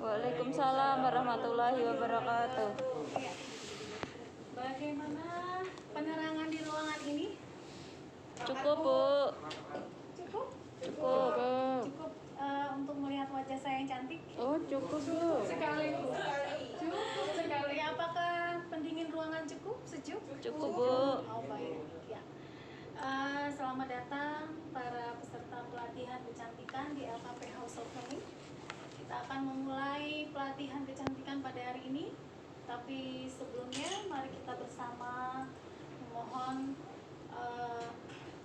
Waalaikumsalam warahmatullahi wabarakatuh. Bagaimana penerangan di ruangan ini? Cukup, Bu. Cukup? Cukup. Cukup untuk melihat wajah saya yang cantik? Oh, cukup, Bu. Sekali, Bu. Cukup sekali. Apakah pendingin ruangan cukup? Sejuk? Cukup, Bu. Oh, baik. Ya. Selamat datang para peserta pelatihan kecantikan di LKP House of Learning. Kita akan memulai pelatihan kecantikan pada hari ini. Tapi sebelumnya, mari kita bersama memohon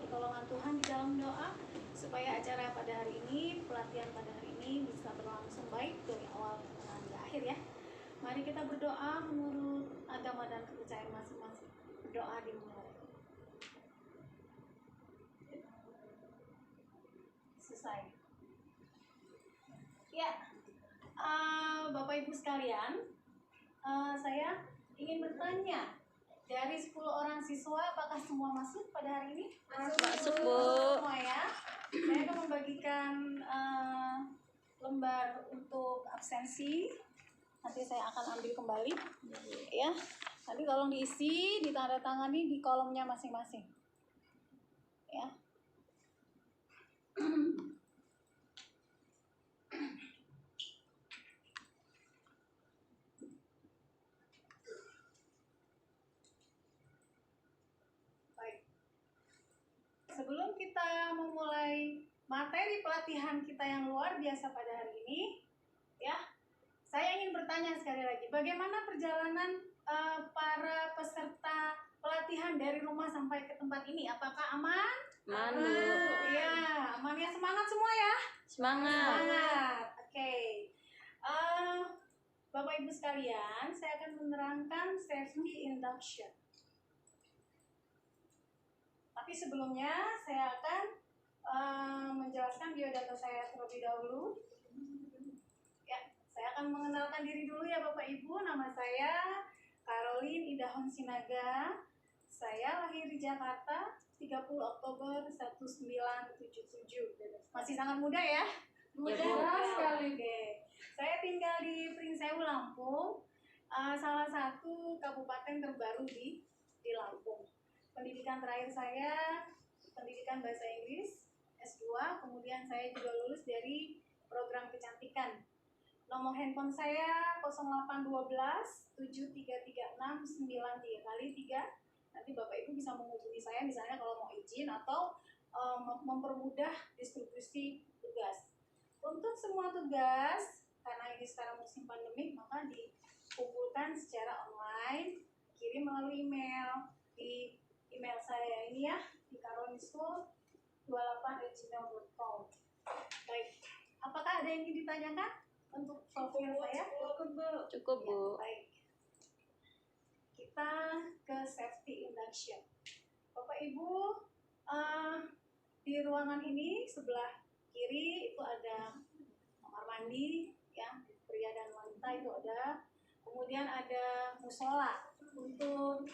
pertolongan Tuhan di dalam doa supaya acara pada hari ini, pelatihan pada hari ini bisa berlangsung baik dari awal hingga akhir ya. Mari kita berdoa menurut agama dan kepercayaan masing-masing. Berdoa dimulai. Selesai. Ya, Bapak Ibu sekalian, saya ingin bertanya, dari 10 orang siswa, apakah semua masuk pada hari ini? Masuk, Bu. Semua ya. Saya akan membagikan lembar untuk absensi. Nanti saya akan ambil kembali, ya. Nanti tolong diisi, ditandatangani di kolomnya masing-masing, ya. Sebelum kita memulai materi pelatihan kita yang luar biasa pada hari ini, ya, saya ingin bertanya sekali lagi, bagaimana perjalanan para peserta pelatihan dari rumah sampai ke tempat ini? Apakah aman? Aman, Bu. Ya, aman ya, semangat semua ya. Semangat. Semangat. Oke. Bapak Ibu sekalian, saya akan menerangkan safety induction. Tapi sebelumnya saya akan menjelaskan biodata saya terlebih dahulu. Ya, saya akan mengenalkan diri dulu ya Bapak Ibu. Nama saya Caroline Idahon Sinaga. Saya lahir di Jakarta 30 Oktober 1977. Masih sangat muda ya? Muda sekali. Oke. Saya tinggal di Prinsewu, Lampung. Salah satu kabupaten terbaru di Lampung. Pendidikan terakhir saya pendidikan bahasa Inggris S2, kemudian saya juga lulus dari program kecantikan. Nomor handphone saya 0812 7336 93 kali 3. Nanti Bapak Ibu bisa menghubungi saya misalnya kalau mau izin atau mempermudah distribusi tugas. Untuk semua tugas, karena ini sekarang musim pandemik, maka dikumpulkan secara online, kirim melalui email di email saya ini ya, di carolineschool28@gmail.com. Baik, apakah ada yang ingin ditanyakan untuk profil saya? Cukup, Bu. Ya, baik. Kita ke safety induction. Bapak Ibu, di ruangan ini sebelah kiri itu ada kamar mandi, ya, pria dan wanita itu ada. Kemudian ada musola untuk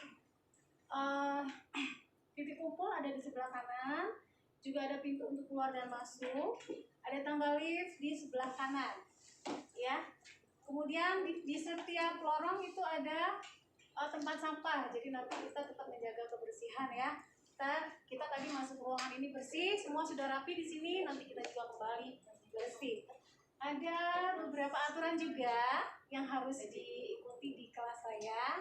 titik kumpul ada di sebelah kanan, juga ada pintu untuk keluar dan masuk, ada tangga lift di sebelah kanan, ya. Kemudian di setiap lorong itu ada tempat sampah, jadi nanti kita tetap menjaga kebersihan ya. Kita tadi masuk ruangan ini bersih, semua sudah rapi di sini, nanti kita juga kembali bersih. Ada beberapa aturan juga yang harus diikuti di kelas saya.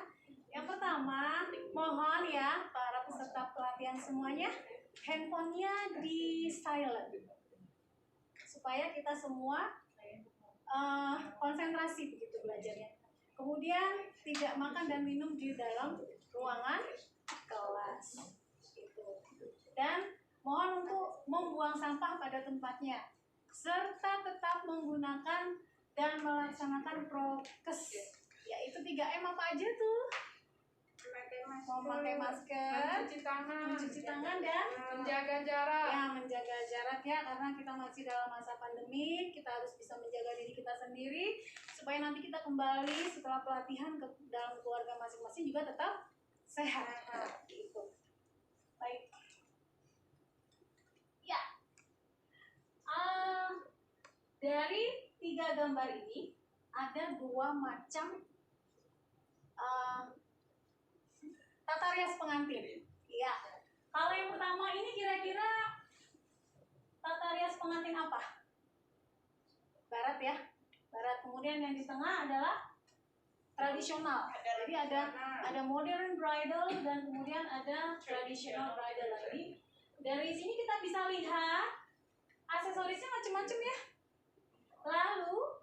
Yang pertama, mohon ya para peserta pelatihan semuanya, handphonenya di silent supaya kita semua konsentrasi begitu belajarnya. Kemudian tidak makan dan minum di dalam ruangan kelas. Gitu. Dan mohon untuk membuang sampah pada tempatnya, serta tetap menggunakan dan melaksanakan prokes. Yaitu 3M apa aja tuh? Memakai masker, mencuci tangan dan menjaga jarak. Ya, menjaga jarak ya, karena kita masih dalam masa pandemi, kita harus bisa menjaga diri kita sendiri supaya nanti kita kembali setelah pelatihan ke dalam keluarga masing-masing juga tetap sehat. Gitu. Baik. Ya. Dari 3 gambar ini, ada dua macam tata rias pengantin. Iya. Kalau yang pertama ini kira-kira tata rias pengantin apa? Barat ya. Barat. Kemudian yang di tengah adalah tradisional. Jadi ada modern bridal dan kemudian ada traditional bridal lagi. Dari sini kita bisa lihat aksesorisnya macam-macam ya. Lalu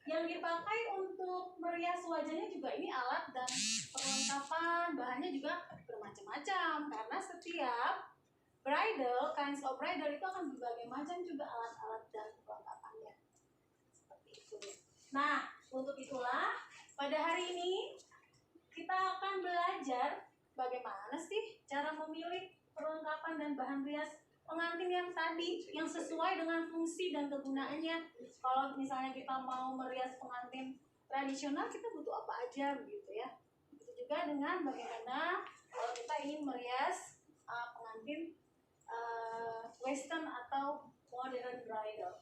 yang dipakai untuk merias wajahnya juga ini alat dan perlengkapan, bahannya juga bermacam-macam karena setiap bridal, kinds of bridal itu akan berbagai macam juga alat-alat dan perlengkapannya. Seperti itu. Nah, untuk itulah pada hari ini kita akan belajar bagaimana sih cara memilih perlengkapan dan bahan rias pengantin yang tadi, yang sesuai dengan fungsi dan kegunaannya. Kalau misalnya kita mau merias pengantin tradisional, kita butuh apa aja begitu ya. Itu juga dengan bagaimana kalau kita ingin merias pengantin western atau modern bridal.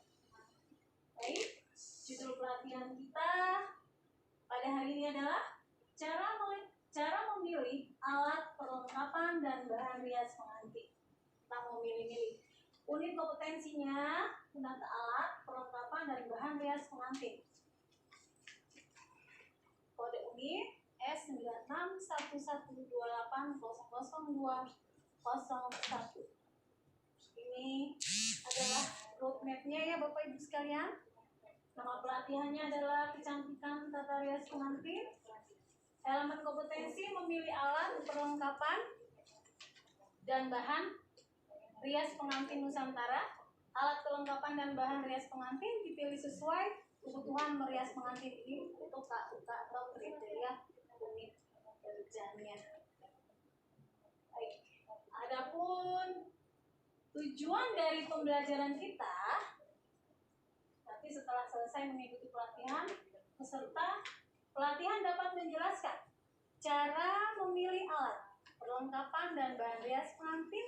Baik, judul pelatihan kita pada hari ini adalah cara memilih alat perlengkapan dan bahan rias pengantin. Kita mau milih-milih. Unit kompetensinya menata alat, perlengkapan, dan bahan rias pengantin. Kode unit S961128000201. Ini adalah roadmap-nya ya Bapak Ibu sekalian. Nama pelatihannya adalah kecantikan tata rias pengantin. Elemen kompetensi memilih alat, perlengkapan, dan bahan rias pengantin Nusantara. Alat kelengkapan dan bahan rias pengantin dipilih sesuai kebutuhan merias pengantin ini untuk KUK atau kriteria unit kerjanya. Baik. Adapun tujuan dari pembelajaran kita, nanti setelah selesai mengikuti pelatihan, peserta pelatihan dapat menjelaskan cara memilih alat, perlengkapan, dan bahan rias pengantin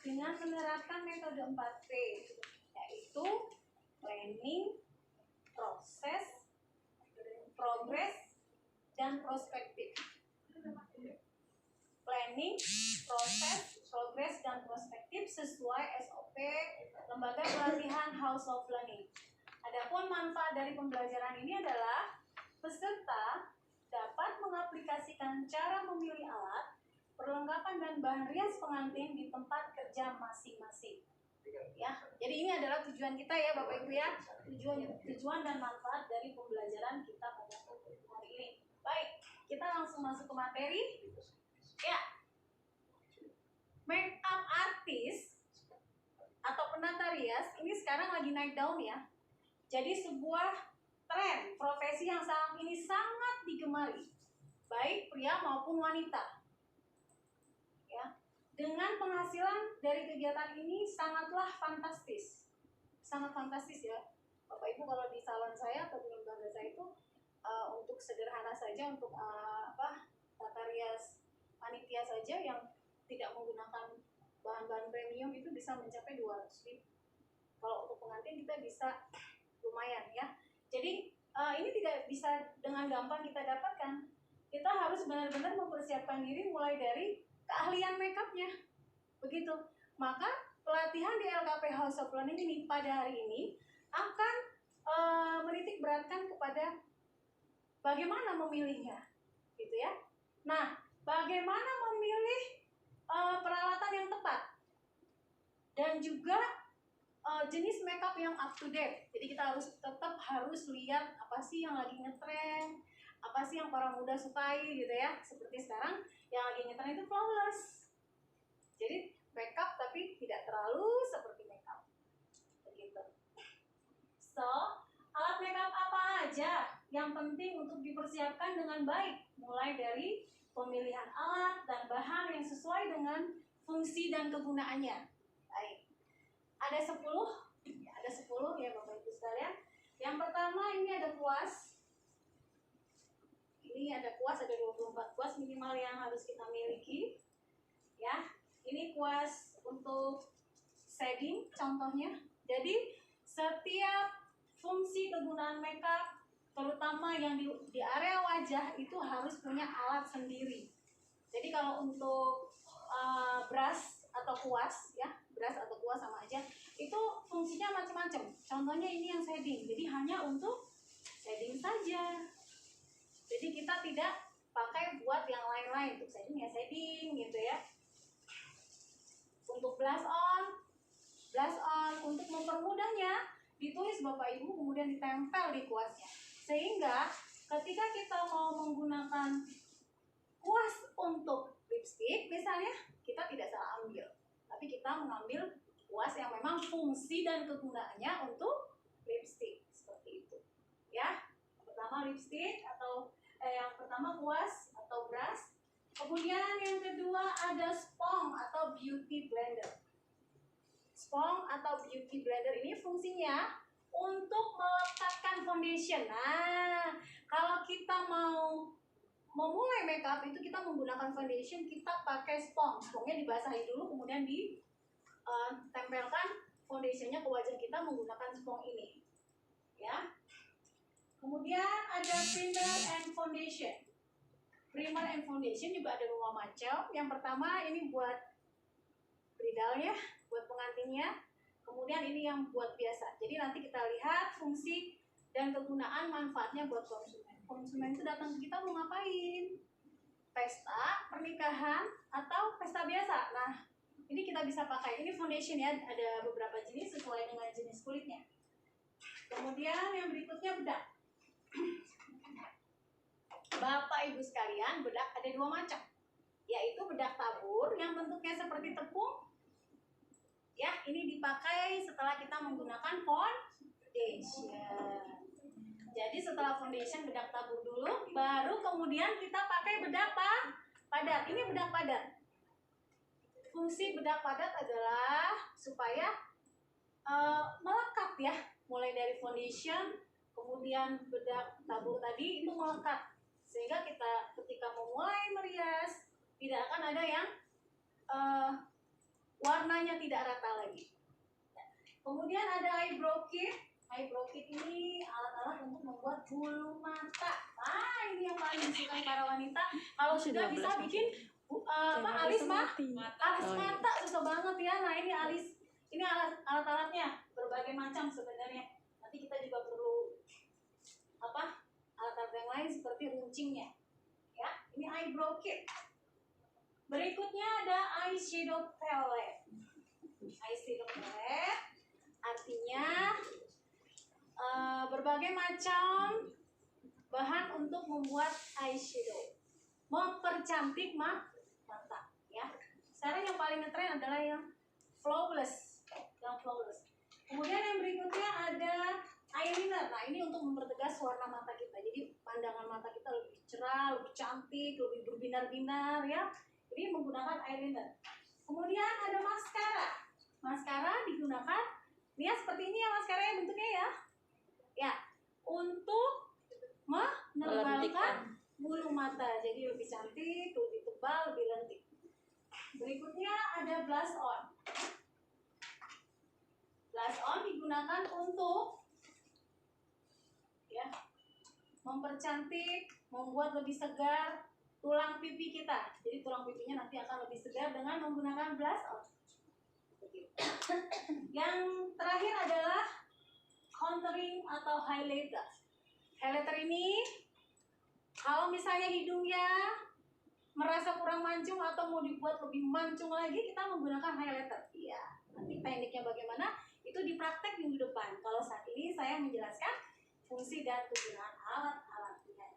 dengan menerapkan metode 4P, yaitu planning, proses, progress, dan prospektif. Planning, proses, progress, dan prospektif sesuai SOP Lembaga Pelatihan House of Learning. Adapun manfaat dari pembelajaran ini adalah peserta dapat mengaplikasikan cara memilih alat, perlengkapan, dan bahan rias pengantin di tempat kerja masing-masing. Ya, jadi ini adalah tujuan kita ya Bapak Ibu ya, tujuan dan manfaat dari pembelajaran kita pada hari ini. Baik, kita langsung masuk ke materi. Ya, make up artist atau penata rias ini sekarang lagi naik daun ya. Jadi sebuah tren profesi yang saat ini sangat digemari, baik pria maupun wanita. Ya, dengan penghasilan dari kegiatan ini sangatlah fantastis, sangat fantastis ya, Bapak Ibu. Kalau di salon saya atau di lembaga saya itu untuk sederhana saja, untuk tata rias panitia saja yang tidak menggunakan bahan-bahan premium itu bisa mencapai 200.000. Kalau untuk pengantin kita bisa lumayan ya. Jadi ini tidak bisa dengan gampang kita dapatkan. Kita harus benar-benar mempersiapkan diri mulai dari keahlian makeupnya. Begitu. Maka pelatihan di LKP House of Learning ini pada hari ini akan menitik beratkan kepada bagaimana memilihnya, gitu ya. Nah, bagaimana memilih peralatan yang tepat dan juga jenis makeup yang up to date. Jadi kita harus lihat apa sih yang lagi ngetren, apa sih yang para muda sukai gitu ya. Seperti sekarang yang lagi ngetren itu flawless. Jadi makeup tapi tidak terlalu seperti makeup. Begitu. So, alat makeup apa aja yang penting untuk dipersiapkan dengan baik, mulai dari pemilihan alat dan bahan yang sesuai dengan fungsi dan kegunaannya. Baik. Ada 10 ya Bapak Ibu sekalian. Yang pertama ini ada kuas. Ini ada kuas, ada 24 kuas minimal yang harus kita miliki. Ya, ini kuas untuk shading contohnya. Jadi setiap fungsi kegunaan makeup, terutama pertama yang di area wajah itu harus punya alat sendiri. Jadi kalau untuk brush atau kuas ya, brush atau kuas sama aja, itu fungsinya macam-macam. Contohnya ini yang shading, jadi hanya untuk shading saja. Jadi kita tidak pakai buat yang lain-lain. Untuk shading ya shading gitu ya. Untuk blush on, untuk mempermudahnya ditulis Bapak Ibu kemudian ditempel di kuasnya. Sehingga ketika kita mau menggunakan kuas untuk lipstick misalnya, kita tidak salah ambil, tapi kita mengambil kuas yang memang fungsi dan kegunaannya untuk lipstick seperti itu ya. Pertama lipstick atau yang pertama kuas atau brush. Kemudian yang kedua ada spong atau beauty blender. Spong atau beauty blender ini fungsinya untuk melekatkan foundation. Nah, kalau kita mau memulai makeup itu kita menggunakan foundation, kita pakai spong. Spongnya dibasahi dulu, kemudian ditempelkan foundationnya ke wajah kita menggunakan spong ini. Ya. Kemudian ada primer and foundation. Primer and foundation juga ada dua macam. Yang pertama ini buat bridalnya, buat pengantinnya. Kemudian ini yang buat biasa. Jadi nanti kita lihat fungsi dan kegunaan manfaatnya buat konsumen. Konsumen itu datang ke kita mau ngapain? Pesta, pernikahan, atau pesta biasa. Nah, ini kita bisa pakai. Ini foundation ya, ada beberapa jenis sesuai dengan jenis kulitnya. Kemudian yang berikutnya bedak. Bapak Ibu sekalian, bedak ada dua macam. Yaitu bedak tabur yang bentuknya seperti tepung. Ya, ini dipakai setelah kita menggunakan foundation. Jadi setelah foundation bedak tabur dulu, baru kemudian kita pakai bedak padat. Ini bedak padat. Fungsi bedak padat adalah supaya melekat ya, mulai dari foundation, kemudian bedak tabur tadi itu melekat, sehingga kita ketika memulai merias tidak akan ada yang warnanya tidak rata lagi. Kemudian ada eyebrow kit. Eyebrow kit ini alat-alat untuk membuat bulu mata. Nah, ini yang paling disukai para wanita. Kalau sudah bisa bikin alis mata susah banget ya. Nah, ini alat-alatnya berbagai macam sebenarnya. Nanti kita juga perlu alat-alat yang lain seperti runcingnya. Ya, ini eyebrow kit. Berikutnya ada eyeshadow palette. Eyeshadow palette artinya berbagai macam bahan untuk membuat eyeshadow, mempercantik mata ya. Sekarang yang paling ngetren adalah yang flawless. Kemudian yang berikutnya ada eyeliner. Nah, ini untuk mempertegas warna mata kita, jadi pandangan mata kita lebih cerah, lebih cantik, lebih berbinar-binar ya. Ini menggunakan eyeliner. Kemudian ada maskara. Maskara digunakan ini ya, seperti ini ya maskaranya bentuknya ya. Ya, untuk menebalkan bulu mata, jadi lebih cantik, lebih tebal, lebih lentik. Berikutnya ada blush on. Blush on digunakan untuk ya, mempercantik, membuat lebih segar tulang pipi kita. Jadi tulang pipinya nanti akan lebih segar dengan menggunakan blush on. Yang terakhir adalah contouring atau highlighter. Highlighter ini kalau misalnya hidungnya merasa kurang mancung atau mau dibuat lebih mancung lagi, kita menggunakan highlighter. Iya, nanti tekniknya bagaimana itu dipraktek minggu depan. Kalau saat ini saya menjelaskan fungsi dan kegunaan alat-alatnya.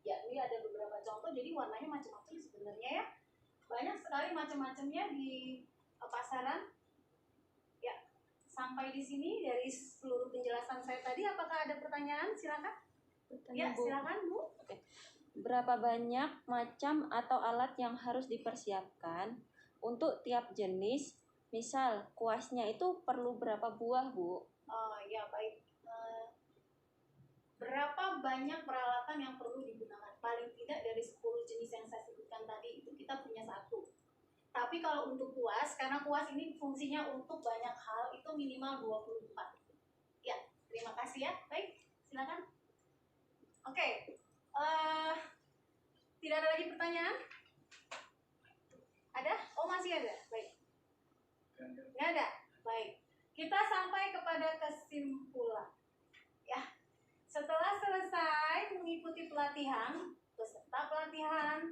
Ya, ini ada beberapa contoh, jadi warnanya macam-macam sebenarnya ya. Banyak sekali macam-macamnya di pasaran. Ya, sampai di sini dari seluruh penjelasan saya tadi. Apakah ada pertanyaan? Silakan. Ya, silakan Bu. Oke. Berapa banyak macam atau alat yang harus dipersiapkan untuk tiap jenis? Misal, kuasnya itu perlu berapa buah, Bu? Oh, ya baik. Berapa banyak peralatan yang perlu digunakan? Paling tidak dari 10 jenis yang saya sebutkan tadi itu kita punya satu. Tapi kalau untuk kuas, karena kuas ini fungsinya untuk banyak hal, itu minimal 24. Ya, terima kasih ya. Baik, silakan. Oke, tidak ada lagi pertanyaan? Ada? Oh, masih ada. Baik. Nggak ada? Baik. Kita sampai kepada kesimpulan. Ya, setelah selesai mengikuti pelatihan, peserta pelatihan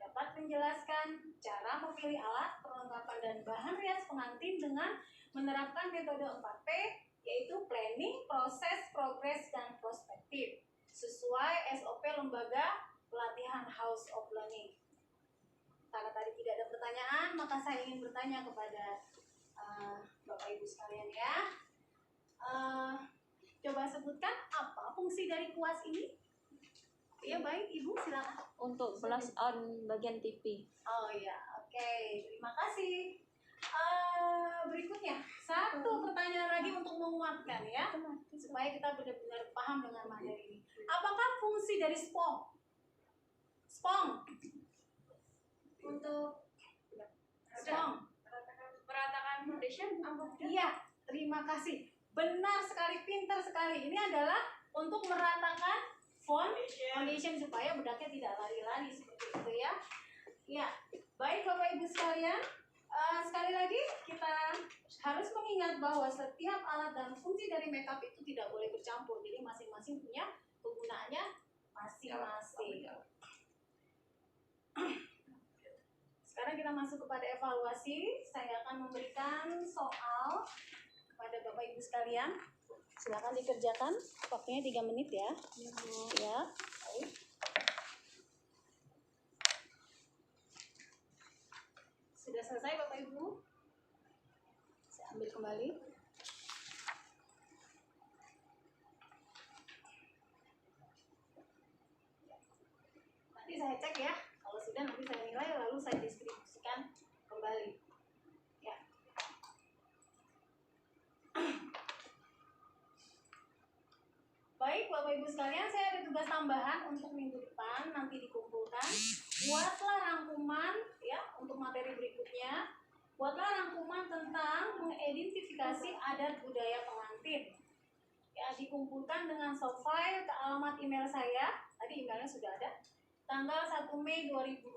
dapat menjelaskan cara memilih alat, perlengkapan, dan bahan rias pengantin dengan menerapkan metode 4P, yaitu planning, proses, progress, dan prospektif, sesuai SOP Lembaga Pelatihan House of Learning. Karena tadi tidak ada pertanyaan, maka saya ingin bertanya kepada Bapak Ibu sekalian ya. Coba sebutkan apa fungsi dari kuas ini? Ya baik, Ibu silakan. Untuk flash on bagian TV. Oh ya, oke. Terima kasih. Berikutnya, satu pertanyaan lagi untuk menguatkan ya, supaya kita benar-benar paham dengan materi ini. Apakah fungsi dari SPONG? SPONG. Untuk SPONG. Meratakan foundation apa? Iya, terima kasih. Benar sekali, pintar sekali. Ini adalah untuk meratakan foundation supaya bedaknya tidak lari-lari seperti itu ya. Ya, baik Bapak Ibu sekalian. Sekali lagi kita harus mengingat bahwa setiap alat dan fungsi dari makeup itu tidak boleh bercampur. Jadi masing-masing punya kegunaannya masing-masing. Sekarang kita masuk kepada evaluasi. Saya akan memberikan soal kepada Bapak Ibu sekalian. Silakan dikerjakan. Waktunya 3 menit ya. Ya. Baik. Sudah selesai Bapak Ibu? Saya ambil kembali. Nanti saya cek ya. Kalau sudah nanti saya nilai lalu saya distribusikan kembali. Ya. Baik Bapak Ibu sekalian, saya ada tugas tambahan untuk minggu depan nanti dikumpulkan. Buatlah rangkuman ya untuk materi berikutnya. Buatlah rangkuman tentang mengidentifikasi adat budaya pengantin. Ya, dikumpulkan dengan soft file ke alamat email saya. Tadi emailnya sudah ada. Tanggal 1 Mei 2020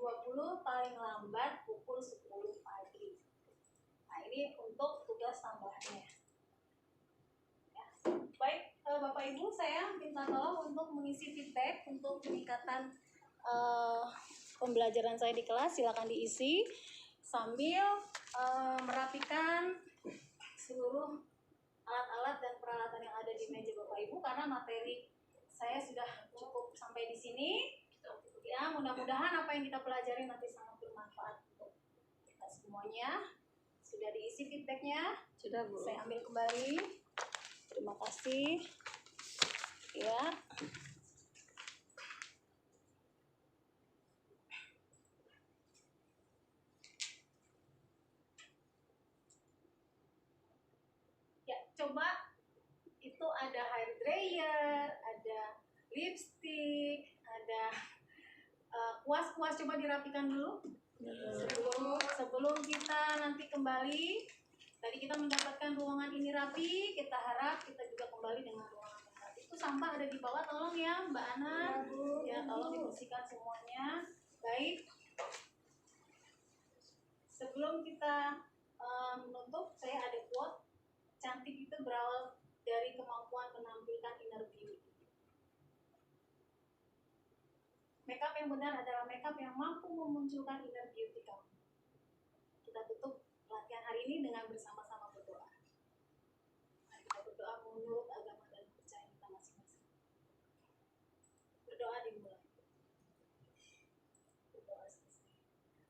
paling lambat pukul 10 pagi. Nah, ini untuk tugas tambahannya. Ya. Baik, Bapak Ibu, saya minta tolong untuk mengisi feedback untuk peningkatan pembelajaran saya di kelas. Silakan diisi sambil merapikan seluruh alat-alat dan peralatan yang ada di meja Bapak Ibu, karena materi saya sudah cukup sampai di sini. Ya, mudah-mudahan apa yang kita pelajari nanti sangat bermanfaat untuk kita semuanya. Sudah diisi feedbacknya? Sudah, Bu. Saya ambil kembali. Terima kasih. Ya. Ya, coba itu ada hair dryer, ada lipstick, ada kuas-kuas, coba dirapikan dulu. Sebelum kita nanti kembali. Tadi kita mendapatkan ruangan ini rapi, kita harap kita juga kembali dengan ruangan yang rapi. Itu sampah ada di bawah, tolong ya Mbak Ana. Ya, tolong dibersihkan semuanya. Baik. Sebelum kita menutup, saya ada quote. Cantik itu berawal dari kemampuan menampilkan inner beauty. Makeup yang benar adalah makeup yang mampu memunculkan inner beauty kamu. Kita tutup latihan hari ini dengan bersama-sama berdoa. Mari kita berdoa menurut agama dan kepercayaan kita masing-masing. Berdoa dimulai. Berdoa selesai.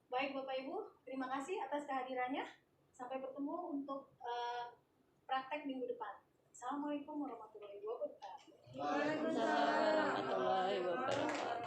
Baik Bapak Ibu, terima kasih atas kehadirannya. Sampai bertemu untuk praktek minggu depan. Assalamualaikum warahmatullahi wabarakatuh. Waalaikumsalam warahmatullahi wabarakatuh.